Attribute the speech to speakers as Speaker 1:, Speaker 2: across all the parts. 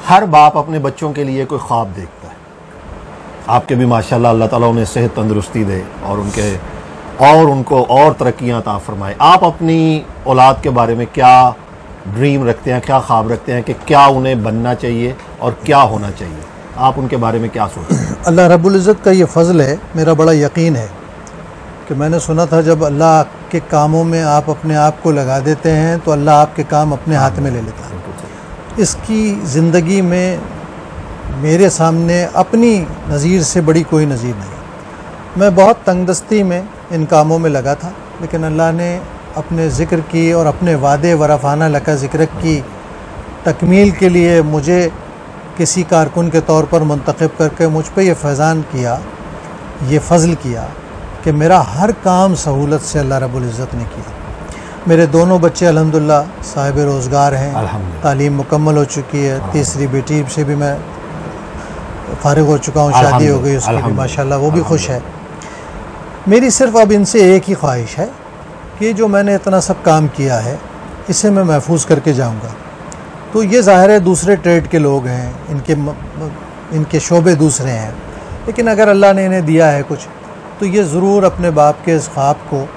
Speaker 1: हर बाप अपने बच्चों के लिए कोई ख्वाब देखता है। आपके भी माशाल्लाह अल्लाह ताला उन्हें सेहत तंदुरुस्ती दे और उनको और तरक्कियाँ अता फरमाए। आप अपनी औलाद के बारे में क्या ड्रीम रखते हैं, क्या ख्वाब रखते हैं कि क्या उन्हें बनना चाहिए और क्या होना चाहिए? आप उनके बारे में क्या सोचते हैं?
Speaker 2: अल्लाह रब्बुल इज़्ज़त का ये फ़ज़ल है, मेरा बड़ा यकीन है कि मैंने सुना था जब अल्लाह के कामों में आप अपने आप को लगा देते हैं तो अल्लाह आपके काम अपने हाथ में ले लेता है। इसकी ज़िंदगी में मेरे सामने अपनी नज़ीर से बड़ी कोई नज़ीर नहीं। मैं बहुत तंगदस्ती में इन कामों में लगा था, लेकिन अल्लाह ने अपने ज़िक्र की और अपने वादे वरफ़ाना लका ज़िक्र की तकमील के लिए मुझे किसी कारकुन के तौर पर मुंतखब करके मुझ पे ये फैज़ान किया, ये फ़ज़ल किया कि मेरा हर काम सहूलत से अल्लाह रब्बुल इज़्ज़त ने किया। मेरे दोनों बच्चे अल्हम्दुलिल्लाह साहिब रोज़गार हैं, तालीम मुकम्मल हो चुकी है। तीसरी बेटी से भी मैं फ़ारिग हो चुका हूँ, शादी हो गई उसकी भी माशाल्लाह, वो भी खुश है। मेरी सिर्फ़ अब इनसे एक ही ख्वाहिश है कि जो मैंने इतना सब काम किया है इसे मैं महफूज करके जाऊँगा। तो ये ज़ाहिर है दूसरे ट्रेड के लोग हैं, इनके शोबे दूसरे हैं, लेकिन अगर अल्लाह ने इन्हें दिया है कुछ तो ये ज़रूर अपने बाप के इस ख्वाब को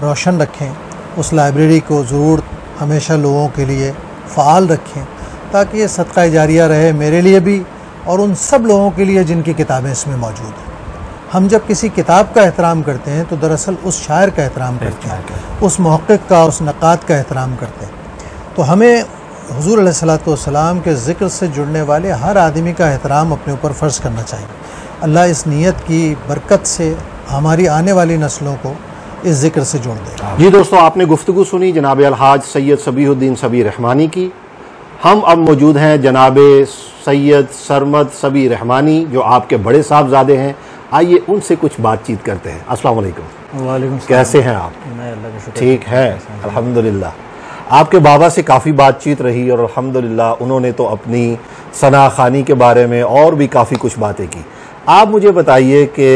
Speaker 2: रोशन रखें, उस लाइब्रेरी को ज़रूर हमेशा लोगों के लिए फ़ाल रखें ताकि ये सदका जारिया रहे मेरे लिए भी और उन सब लोगों के लिए जिनकी किताबें इसमें मौजूद हैं। हम जब किसी किताब का एहतराम करते हैं तो दरअसल उस शायर का एहतराम करते हैं, उस मुहक्किक का, उस नक़ाद का एहतराम करते हैं। तो हमें हुज़ूर अलैहिस्सलातु वस्सलाम के ज़िक्र से जुड़ने वाले हर आदमी का एहतराम अपने ऊपर फ़र्ज़ करना चाहिए। अल्लाह इस नीयत की बरकत से हमारी आने वाली नस्लों को इस ज़िक्र से जोड़ दे।
Speaker 1: जी दोस्तों, आपने गुफ्तगू सुनी जनाब अलहाज सैयद सबीहुद्दीन सबी रहमानी की। हम अब मौजूद हैं जनाब सैयद सरमद सबी रहमानी जो आपके बड़े साहबजादे हैं। आइए उनसे कुछ बातचीत करते हैं। अस्सलाम वालेकुम।
Speaker 2: वालेकुम।
Speaker 1: कैसे हैं आप?
Speaker 2: मैं अल्लाह का शुक्र।
Speaker 1: ठीक है, अल्हम्दुलिल्लाह। आपके बाबा से काफ़ी बातचीत रही और अल्हम्दुलिल्लाह उन्होंने तो अपनी सना खानी के बारे में और भी काफ़ी कुछ बातें की। आप मुझे बताइए कि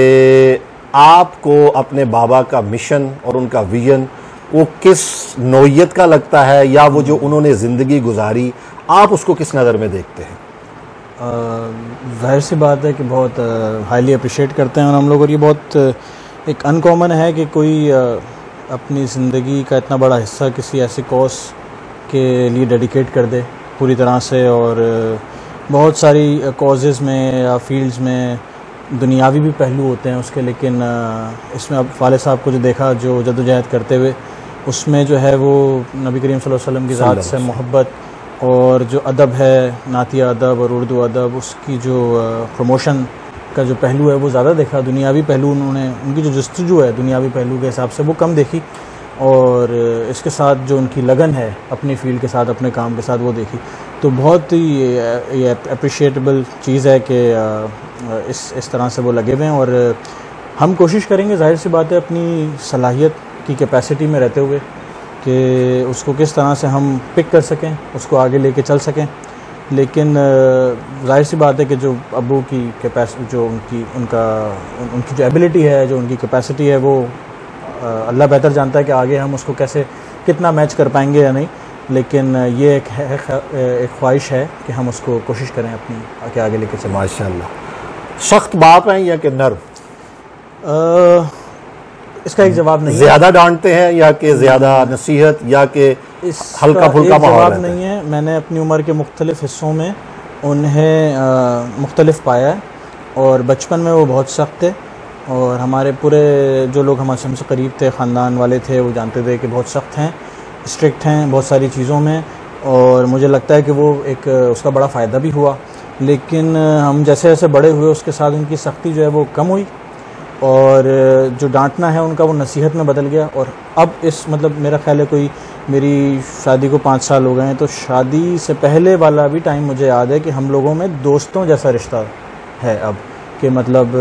Speaker 1: आपको अपने बाबा का मिशन और उनका विजन वो किस नौइयत का लगता है, या वो जो उन्होंने ज़िंदगी गुजारी आप उसको किस नज़र में देखते हैं?
Speaker 3: ज़ाहिर सी बात है कि बहुत हाईली अप्रिशिएट करते हैं और हम लोग, और ये बहुत एक अनकॉमन है कि कोई अपनी ज़िंदगी का इतना बड़ा हिस्सा किसी ऐसे कॉज के लिए डेडिकेट कर दे पूरी तरह से। और बहुत सारी कॉजेज़ में या फील्ड्स में दुनियावी भी पहलू होते हैं उसके, लेकिन इसमें अब वाले साहब को जो देखा जो जद्दोजहद करते हुए, उसमें जो है वो नबी करीम सल्लल्लाहु अलैहि वसल्लम की ज़ात से मोहब्बत और जो अदब है, नातिया अदब और उर्दू अदब, उसकी जो प्रमोशन का जो पहलू है वो ज़्यादा देखा। दुनियावी पहलू उन्होंने, उनकी जो जस्तजू है दुनियावी पहलू के हिसाब से वो कम देखी, और इसके साथ जो उनकी लगन है अपनी फील्ड के साथ, अपने काम के साथ, वो देखी। तो बहुत ही ये अप्रिशिएटेबल चीज़ है कि इस तरह से वो लगे हुए हैं। और हम कोशिश करेंगे, जाहिर सी बात है, अपनी सलाहियत की कैपेसिटी में रहते हुए कि उसको किस तरह से हम पिक कर सकें, उसको आगे लेके चल सकें। लेकिन जाहिर सी बात है कि जो अब्बू की कैपेसिटी, जो उनकी जो एबिलिटी है, जो उनकी कैपेसिटी है, वो अल्लाह बेहतर जानता है कि आगे हम उसको कैसे कितना मैच कर पाएंगे या नहीं। लेकिन ये एक ख्वाहिश है कि हम उसको कोशिश करें अपनी आगे लेके चलें।
Speaker 1: माशाअल्लाह। सख्त बाप हैं या कि नर्म?
Speaker 3: इसका एक जवाब नहीं है।
Speaker 1: ज़्यादा डांटते हैं या कि ज़्यादा नसीहत, या कि हल्का फुल्का माहौल
Speaker 3: जवाब नहीं है। मैंने अपनी उम्र के मुख्तलिफ हिस्सों में उन्हें मुख्तलिफ पाया है, और बचपन में वो बहुत सख्त थे, और हमारे पूरे जो लोग हमसे करीब थे, ख़ानदान वाले थे, वो जानते थे कि बहुत सख्त हैं, स्ट्रिक्ट हैं बहुत सारी चीज़ों में। और मुझे लगता है कि वो एक उसका बड़ा फ़ायदा भी हुआ। लेकिन हम जैसे जैसे बड़े हुए उसके साथ उनकी सख्ती जो है वो कम हुई, और जो डांटना है उनका वो नसीहत में बदल गया। और अब इस मतलब मेरा ख्याल है कोई, मेरी शादी को 5 साल हो गए हैं, तो शादी से पहले वाला भी टाइम मुझे याद है कि हम लोगों में दोस्तों जैसा रिश्ता है अब, कि मतलब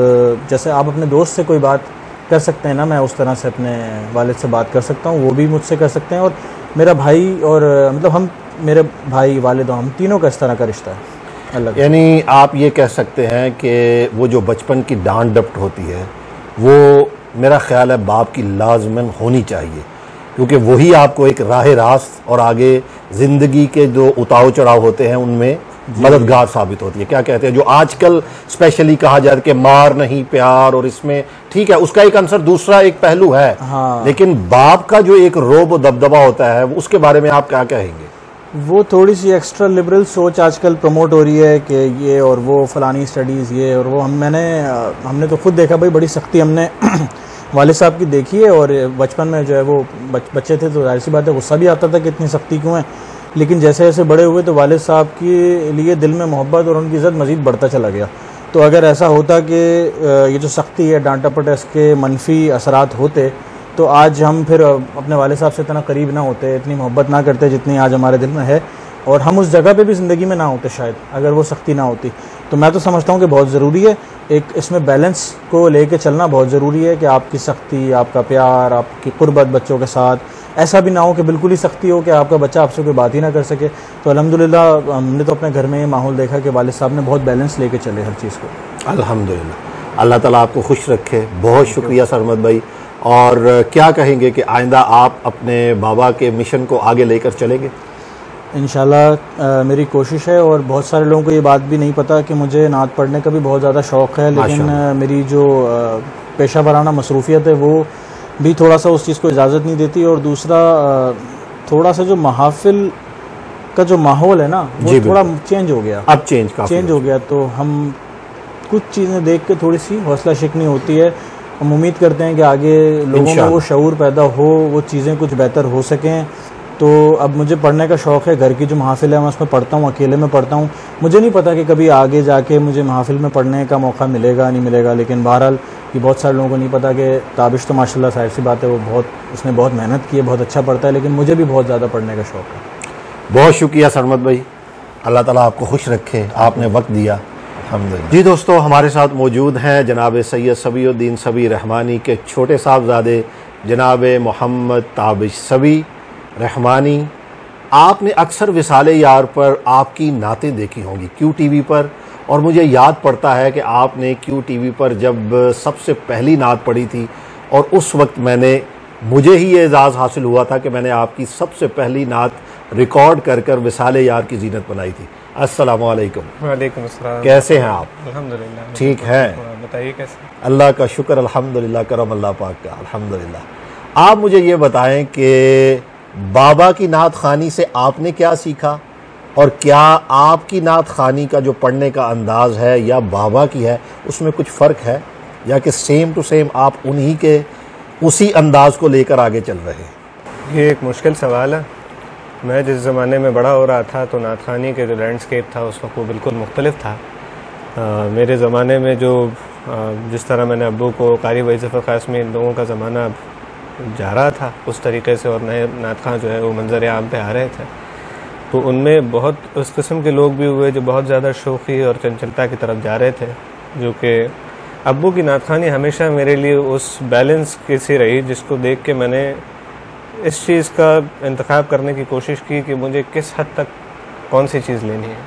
Speaker 3: जैसे आप अपने दोस्त से कोई बात कर सकते हैं ना, मैं उस तरह से अपने वालिद से बात कर सकता हूँ, वो भी मुझसे कर सकते हैं। और मेरा भाई और मतलब हम, मेरे भाई, वालिद, हम तीनों का इस तरह का रिश्ता है अलग।
Speaker 1: यानी आप ये कह सकते हैं कि वो जो बचपन की डांट डपट होती है वो मेरा ख्याल है बाप की लाजमन होनी चाहिए, क्योंकि वही आपको एक राह रास्त और आगे ज़िंदगी के जो उतार चढ़ाव होते हैं उनमें मददगार साबित होती है। क्या कहते हैं जो आजकल स्पेशली कहा जाता है कि मार नहीं प्यार, और इसमें ठीक है उसका एक आंसर दूसरा एक पहलू है।
Speaker 3: हाँ।
Speaker 1: लेकिन बाप का जो एक रोब दबदबा होता है उसके बारे में आप क्या कहेंगे?
Speaker 3: वो थोड़ी सी एक्स्ट्रा लिबरल सोच आजकल प्रमोट हो रही है कि ये और वो फलानी स्टडीज़ ये और वो। हमने तो खुद देखा भाई, बड़ी सख्ती हमने वालिद साहब की देखी है। और बचपन में जो है वो बच्चे थे तो जाहिर सी बात है गुस्सा भी आता था कि इतनी सख्ती क्यों है। लेकिन जैसे जैसे बड़े हुए तो वालिद साहब के लिए दिल में मोहब्बत और उनकी इज़्ज़त मज़ीद बढ़ता चला गया। तो अगर ऐसा होता कि ये जो सख्ती है, डांटा पटा, इसके मनफी असरात होते तो आज हम फिर अपने वालिद साहब से इतना करीब ना होते, इतनी मोहब्बत ना करते जितनी आज हमारे दिल में है, और हम उस जगह पे भी ज़िंदगी में ना होते शायद अगर वो सख्ती ना होती। तो मैं तो समझता हूँ कि बहुत ज़रूरी है, एक इसमें बैलेंस को लेके चलना बहुत ज़रूरी है कि आपकी सख्ती, आपका प्यार, आपकी कुर्बत बच्चों के साथ, ऐसा भी ना हो कि बिल्कुल ही सख्ती हो कि आपका बच्चा आपसे कोई बात ही ना कर सके। तो अल्हम्दुलिल्लाह हमने तो अपने घर में ये माहौल देखा कि वालिद साहब ने बहुत बैलेंस लेके चले हर चीज़ को।
Speaker 1: अल्हम्दुलिल्लाह, अल्लाह ताला आपको खुश रखे। बहुत शुक्रिया सरमद भाई। और क्या कहेंगे कि आइंदा आप अपने बाबा के मिशन को आगे लेकर चलेंगे?
Speaker 3: इंशाल्लाह मेरी कोशिश है। और बहुत सारे लोगों को ये बात भी नहीं पता कि मुझे नात पढ़ने का भी बहुत ज़्यादा शौक़ है, लेकिन मेरी जो पेशा वराना मसरूफियत है वो भी थोड़ा सा उस चीज़ को इजाज़त नहीं देती। और दूसरा थोड़ा सा जो महाफिल का जो माहौल है ना वो थोड़ा चेंज हो गया,
Speaker 1: अब चेंज
Speaker 3: हो गया। तो हम कुछ चीज़ें देख के थोड़ी सी हौसला शिकनी होती है। हम उम्मीद करते हैं कि आगे लोगों में वो शऊर पैदा हो, वो चीज़ें कुछ बेहतर हो सकें। तो अब मुझे पढ़ने का शौक़ है, घर की जो महफिल है मैं उसमें पढ़ता हूँ, अकेले में पढ़ता हूँ। मुझे नहीं पता कि कभी आगे जाके मुझे महफिल में पढ़ने का मौका मिलेगा नहीं मिलेगा, लेकिन बहरहाल ये बहुत सारे लोगों को नहीं पता कि ताबिश तो माशाल्लाह जाहिर सी बात है वो उसने बहुत मेहनत की है, बहुत अच्छा पढ़ता है, लेकिन मुझे भी बहुत ज़्यादा पढ़ने का शौक़ है।
Speaker 1: बहुत शुक्रिया सरमद भाई, अल्लाह ताला आपको खुश रखे, आपने वक्त दिया। जी दोस्तों, हमारे साथ मौजूद हैं जनाब सैयद सबीउद्दीन सबी रहमानी के छोटे साहबजादे जनाब मोहम्मद ताबिश सबी रहमानी। आपने अक्सर विसाले यार पर आपकी नातें देखी होंगी QTV पर, और मुझे याद पड़ता है कि आपने QTV पर जब सबसे पहली नात पढ़ी थी और उस वक्त मुझे ही ये एजाज़ हासिल हुआ था कि मैंने आपकी सबसे पहली नात रिकॉर्ड कर विसाले यार की जीनत बनाई थी। अस्सलामु अलैकुम।
Speaker 4: वालेकुम अस्सलाम।
Speaker 1: कैसे हैं आप?
Speaker 4: अल्हम्दुलिल्लाह
Speaker 1: ठीक हैं,
Speaker 4: बताइए कैसे?
Speaker 1: अल्लाह का शुक्र, अल्हम्दुलिल्लाह, करम अल्लाह पाक का, अल्हम्दुलिल्लाह। आप मुझे ये बताएं कि बाबा की नात खानी से आपने क्या सीखा, और क्या आपकी नात खानी का जो पढ़ने का अंदाज़ है या बाबा की है उसमें कुछ फ़र्क है, या कि सेम टू सेम आप उन्हीं के उसी अंदाज़ को लेकर आगे चल रहे हैं?
Speaker 4: ये एक मुश्किल सवाल है। मैं जिस ज़माने में बड़ा हो रहा था तो नात खानी के जो लैंडस्केप था उस वक्त वो बिल्कुल मुख्तलिफ था। मेरे ज़माने में जिस तरह मैंने अब्बू को कारी वज़ीफ़ा ख़ास में इन लोगों का ज़माना जा रहा था उस तरीके से, और नए नात खां जो है वो मंजर आम पे आ रहे थे, तो उनमें बहुत उस किस्म के लोग भी हुए जो बहुत ज़्यादा शौक़ी और चंचलता की तरफ जा रहे थे, जो कि अब्बू की नात खानी हमेशा मेरे लिए उस बैलेंस की सी रही जिसको देख के मैंने इस चीज़ का इंतखाब करने की कोशिश की कि मुझे किस हद तक कौन सी चीज़ लेनी है।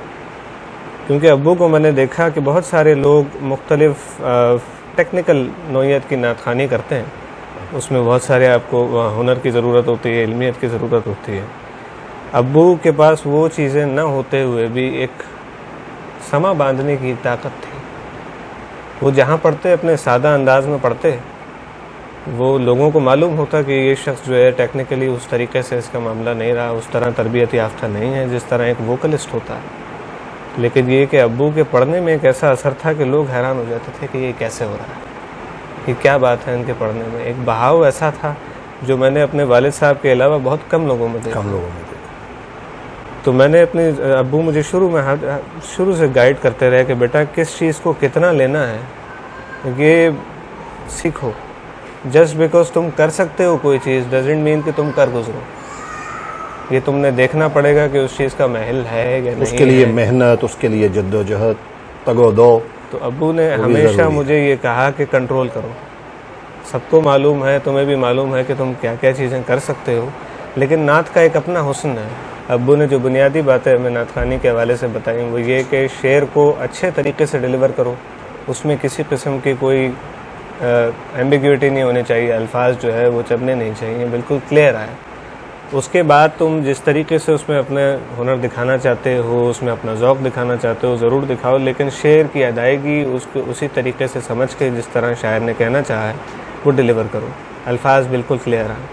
Speaker 4: क्योंकि अब्बू को मैंने देखा कि बहुत सारे लोग मुख्तलिफ टेक्निकल नौइयत की नात खानी करते हैं, उसमें बहुत सारे आपको हुनर की ज़रूरत होती है, इल्मियत की ज़रूरत होती है। अब्बू के पास वो चीज़ें न होते हुए भी एक समा बांधने की ताकत थी। वो जहाँ पढ़ते अपने सादा अंदाज में पढ़ते, वो लोगों को मालूम होता कि ये शख्स जो है टेक्निकली उस तरीके से इसका मामला नहीं रहा, उस तरह तरबियत याफ्ता नहीं है जिस तरह एक वोकलिस्ट होता है। लेकिन ये कि अब्बू के पढ़ने में एक ऐसा असर था कि लोग हैरान हो जाते थे कि ये कैसे हो रहा है, कि क्या बात है इनके पढ़ने में। एक बहाव ऐसा था जो मैंने अपने वालिद साहब के अलावा बहुत कम लोगों में देखा। तो मैंने अपने अब्बू मुझे शुरू से गाइड करते रहे कि बेटा किस चीज़ को कितना लेना है ये सीखो। जस्ट बिकॉज तुम कर सकते हो कोई चीज़ डजंट मीन कि तुम कर गुजरो। ये तुमने देखना पड़ेगा कि उस चीज़ का महल है या नहीं,
Speaker 1: उसके लिए मेहनत, उसके लिए जद्दोजहद, तगोदो।
Speaker 4: तो अब्बू ने हमेशा मुझे ये कहा कि कंट्रोल करो। सबको मालूम है, तुम्हें भी मालूम है कि तुम क्या क्या चीज़ें कर सकते हो, लेकिन नात का एक अपना हुस्न है। अब्बू ने जो बुनियादी बातें हमें नात खानी के हवाले से बताई वो ये कि शेर को अच्छे तरीके से डिलीवर करो, उसमें किसी किस्म की कोई एम्बिग्यूटी नहीं होनी चाहिए, अल्फाज जो है वो चबने नहीं चाहिए, बिल्कुल क्लियर आए। उसके बाद तुम जिस तरीके से उसमें अपने हुनर दिखाना चाहते हो, उसमें अपना ज़ौक़ दिखाना चाहते हो, ज़रूर दिखाओ, लेकिन शेर की अदायगी उसको उसी तरीके से समझ के जिस तरह शायर ने कहना चाहा है वो डिलीवर करो। अल्फाज बिल्कुल क्लियर हैं।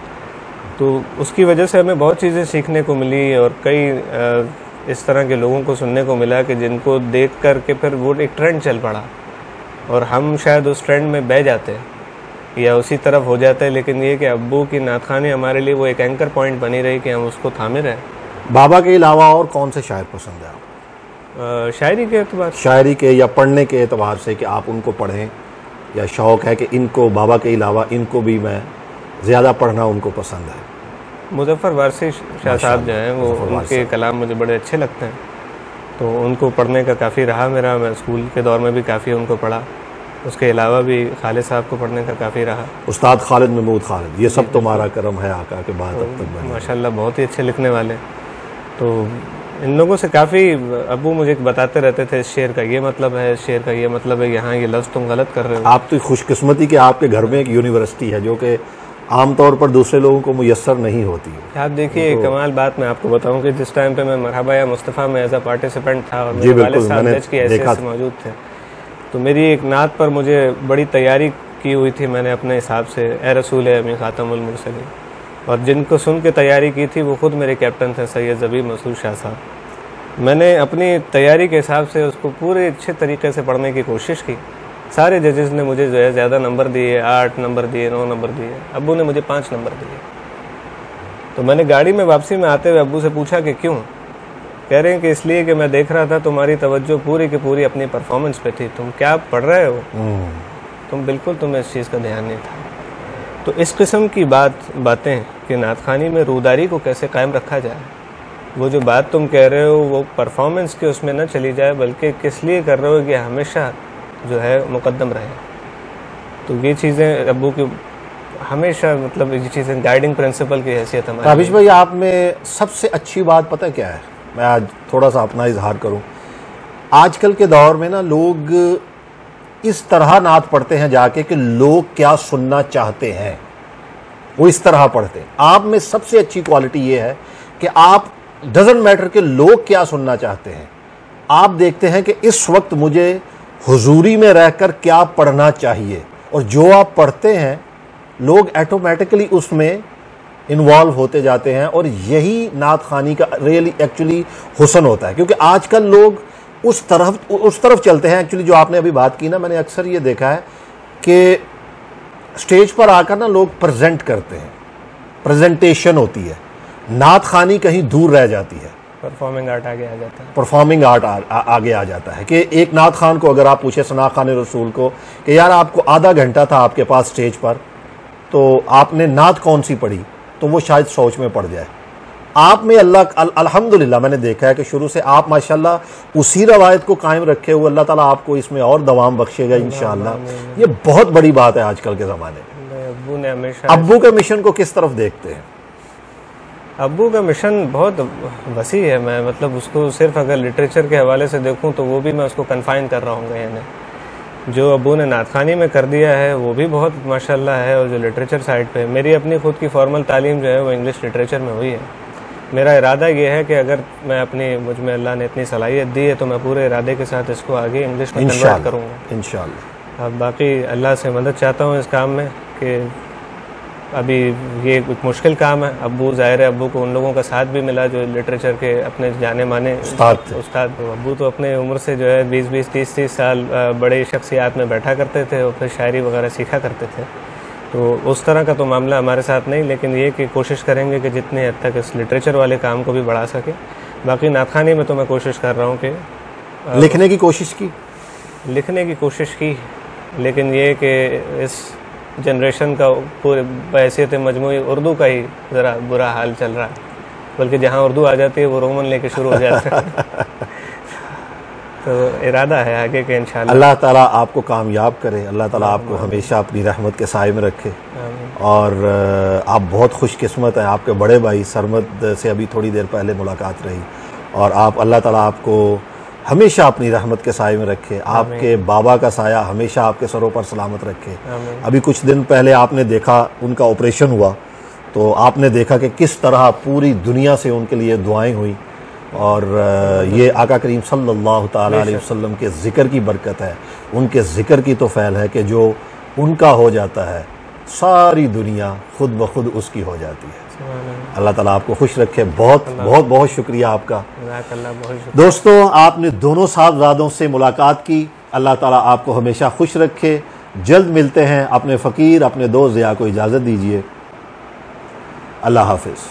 Speaker 4: तो उसकी वजह से हमें बहुत चीज़ें सीखने को मिली और कई इस तरह के लोगों को सुनने को मिला कि जिनको देख कर के फिर वो एक ट्रेंड चल पड़ा और हम शायद उस ट्रेंड में बह जाते या उसी तरफ हो जाते हैं। लेकिन ये कि अब्बू की नातखानी हमारे लिए वो एक एंकर पॉइंट बनी रही कि हम उसको थामे रहें।
Speaker 1: बाबा के अलावा और कौन से शायर पसंद है आपको?
Speaker 4: शायरी के एतबार,
Speaker 1: शायरी के या पढ़ने के एतबार से कि आप उनको पढ़ें, या शौक़ है कि इनको बाबा के अलावा इनको भी मैं ज़्यादा पढ़ना उनको पसंद है?
Speaker 4: मुज़फ़्फ़र वारसी शाह साहब जो हैं वो, उनके कलाम मुझे बड़े अच्छे लगते हैं, तो उनको पढ़ने का काफ़ी रहा मेरा। मैं स्कूल के दौर में भी काफ़ी उनको पढ़ा। उसके अलावा भी खालिद साहब को पढ़ने का काफ़ी रहा।
Speaker 1: उस्ताद खालिद महमूद खालिद, ये सब तुम्हारा करम है आका के बाद अब तक बने।
Speaker 4: माशाल्लाह बहुत ही अच्छे लिखने वाले। तो इन लोगों से काफ़ी अब्बू मुझे बताते रहते थे, इस शेर का ये मतलब है, इस शेर का ये मतलब है, यहाँ ये लफ्ज़ तुम गलत कर रहे हो।
Speaker 1: आप तो खुशकिस्मती कि आपके घर में एक यूनिवर्सिटी है जो कि आमतौर पर दूसरे लोगों को मुयस्सर नहीं होती है।
Speaker 4: आप देखिए, कमाल बात मैं आपको बताऊं कि जिस टाइम पे मैं मरहबा या मुस्तफ़ा में एज अ पार्टिसिपेंट था और मेरे वालिद साहब जज की हैसियत से मौजूद थे, तो मेरी एक नात पर मुझे बड़ी तैयारी की हुई थी मैंने अपने हिसाब से, ए रसूल अमी ख़ातमुल मुरसलीन, और जिनको सुन के तैयारी की थी वो खुद मेरे कैप्टन थे सैयद ज़बीब मसूद शाह साहब। मैंने अपनी तैयारी के हिसाब से उसको पूरे अच्छे तरीके से पढ़ने की कोशिश की। सारे जजेस ने मुझे जो है ज़्यादा नंबर दिए, 8 नंबर दिए, 9 नंबर दिए। अब्बू ने मुझे 5 नंबर दिए। तो मैंने गाड़ी में वापसी में आते हुए अब्बू से पूछा कि क्यों? कह रहे हैं कि इसलिए कि मैं देख रहा था तुम्हारी तवज्जो पूरी की पूरी अपनी परफॉर्मेंस पे थी, तुम क्या पढ़ रहे हो, तुम्हें इस चीज़ का ध्यान नहीं था। तो इस किस्म की बातें कि नातखानी में रूदारी को कैसे कायम रखा जाए, वो जो बात तुम कह रहे हो वो परफॉर्मेंस के उसमें न चली जाए, बल्कि किस लिए कर रहे हो कि हमेशा जो है मुकद्दम रहे। तो ये चीज़ें अब्बू की हमेशा, मतलब ये चीज़ें गाइडिंग प्रिंसिपल की हैसियत हमारी।
Speaker 1: ताबिश भाई, आप में सबसे अच्छी बात पता क्या है? मैं आज थोड़ा सा अपना इजहार करूं। आजकल के दौर में ना लोग इस तरह नात पढ़ते हैं जाके कि लोग क्या सुनना चाहते हैं वो इस तरह पढ़ते हैं। आप में सबसे अच्छी क्वालिटी ये है कि आप डजंट मैटर कि लोग क्या सुनना चाहते हैं, आप देखते हैं कि इस वक्त मुझे हुजूरी में रहकर क्या पढ़ना चाहिए, और जो आप पढ़ते हैं लोग ऑटोमेटिकली उसमें इन्वॉल्व होते जाते हैं। और यही नात खानी का रियली एक्चुअली हुस्न होता है, क्योंकि आजकल लोग उस तरफ चलते हैं। एक्चुअली जो आपने अभी बात की ना, मैंने अक्सर ये देखा है कि स्टेज पर आकर ना लोग प्रेजेंट करते हैं, प्रेजेंटेशन होती है, नात खानी कहीं दूर रह जाती है,
Speaker 4: परफॉर्मिंग आर्ट आगे आ जाता है।
Speaker 1: परफॉर्मिंग आर्ट आगे आ जाता है कि एक नात खान को अगर आप पूछे, सना खान रसूल को, कि यार आपको आधा घंटा था आपके पास स्टेज पर, तो आपने नात कौन सी पढ़ी, तो वो शायद सोच में पड़ जाए। आप में अल्हम्दुलिल्लाह मैंने देखा है कि शुरू से आप माशाल्लाह उसी रवायत को कायम रखे हुए, अल्लाह ताला आपको इसमें और दवाम बख्शेगा इंशाअल्लाह। ये बहुत बड़ी बात है आजकल के ज़माने में।
Speaker 4: अब्बू ने हमेशा,
Speaker 1: अब्बू के मिशन को किस तरफ देखते हैं?
Speaker 4: अब्बू का मिशन बहुत वसी है। मैं मतलब उसको सिर्फ अगर लिटरेचर के हवाले से देखूं तो वो भी मैं उसको कन्फाइन कर रहा हूँ। यानी जो अब्बू ने नातखानी में कर दिया है वो भी बहुत माशाल्लाह है, और जो लिटरेचर साइड पे मेरी अपनी खुद की फॉर्मल तालीम जो है वो इंग्लिश लिटरेचर में हुई है। मेरा इरादा ये है कि अगर मैं मुझ में अल्लाह ने इतनी सलाहियत दी है तो मैं पूरे इरादे के साथ इसको आगे इंग्लिश में कन्वर्ट करूँगा
Speaker 1: इंशाअल्लाह।
Speaker 4: अब बाकी अल्लाह से मदद चाहता हूँ इस काम में कि अभी ये एक मुश्किल काम है। अब्बू ज़ाहिर है, अब्बू को उन लोगों का साथ भी मिला जो लिटरेचर के अपने जाने माने उस्ताद थे। अब्बू तो अपने उम्र से जो है 20-20, 30-30 साल बड़े शख्सियात में बैठा करते थे और फिर शायरी वगैरह सीखा करते थे। तो उस तरह का तो मामला हमारे साथ नहीं, लेकिन ये कि कोशिश करेंगे कि जितने हद तक इस लिटरेचर वाले काम को भी बढ़ा सके। बाकी नातखानी में तो मैं कोशिश कर रहा हूँ कि
Speaker 1: लिखने की कोशिश की, लेकिन ये कि इस जनरेशन का पूरे बहैसियत मजमूई उर्दू का ही ज़रा बुरा हाल चल रहा है, बल्कि जहाँ उर्दू आ जाती है वो रोमन लेके शुरू हो जाता है। तो इरादा है आगे के इंशाअल्लाह। अल्लाह ताला आपको कामयाब करे, अल्लाह ताला आपको हमेशा अपनी रहमत के साए में रखे। और आप बहुत खुशकिस्मत हैं, आपके बड़े भाई सरमद से अभी थोड़ी देर पहले मुलाकात रही, और आप अल्लाह ताला आपको हमेशा अपनी रहमत के साए में रखे, आपके बाबा का साया हमेशा आपके सरों पर सलामत रखे। अभी कुछ दिन पहले आपने देखा उनका ऑपरेशन हुआ, तो आपने देखा कि किस तरह पूरी दुनिया से उनके लिए दुआएं हुई, और ये आका करीम सल्लल्लाहु ताला अलैहि वसल्लम के ज़िक्र की बरकत है, उनके ज़िक्र की तो फ़ैल है कि जो उनका हो जाता है सारी दुनिया खुद ब खुद उसकी हो जाती है। अल्लाह ताला आपको खुश रखे। बहुत बहुत बहुत शुक्रिया आपका। दोस्तों, आपने दोनों साहबजादों से मुलाकात की। अल्लाह ताला आपको हमेशा खुश रखे। जल्द मिलते हैं। अपने फ़कीर, अपने दोस्त ज़िया को इजाज़त दीजिए। अल्लाह हाफ़िज़।